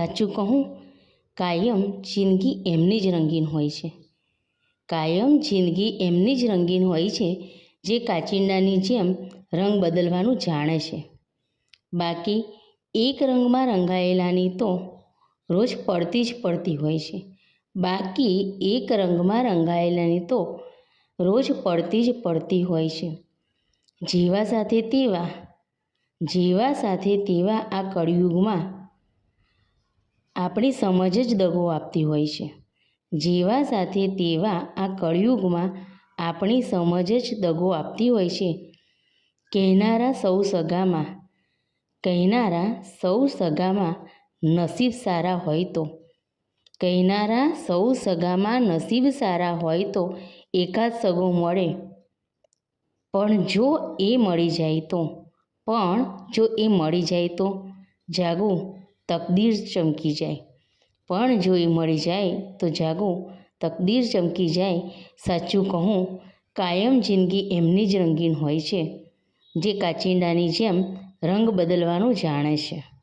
સાચું કહું, કાયમ જિંદગી એમની જ રંગીન હોય છે. કાયમ જિંદગી એમની જ રંગીન હોય છે જે કાચિંડાની જેમ રંગ બદલવાનું જાણે છે. બાકી એક રંગમાં રંગાયેલાની તો રોજ પડતી જ પડતી હોય છે. બાકી એક રંગમાં રંગાયેલાની તો રોજ પડતી જ પડતી હોય છે. જેવા સાથે તેવા આ કળિયુગમાં આપણી સમજ જ દગો આપતી હોય છે. જેવા સાથે તેવા આ કળિયુગમાં આપણી સમજ જ દગો આપતી હોય છે. કહેનારા સૌ સગામાં નસીબ સારા હોય તો એકાદ સગો મળે, પણ જો એ મળી જાય તો જાગો, તકદીર ચમકી જાય. સાચું કહું, કાયમ જિંદગી એમની જ રંગીન હોય છે જે કાચિંડાની જેમ રંગ બદલવાનું જાણે છે.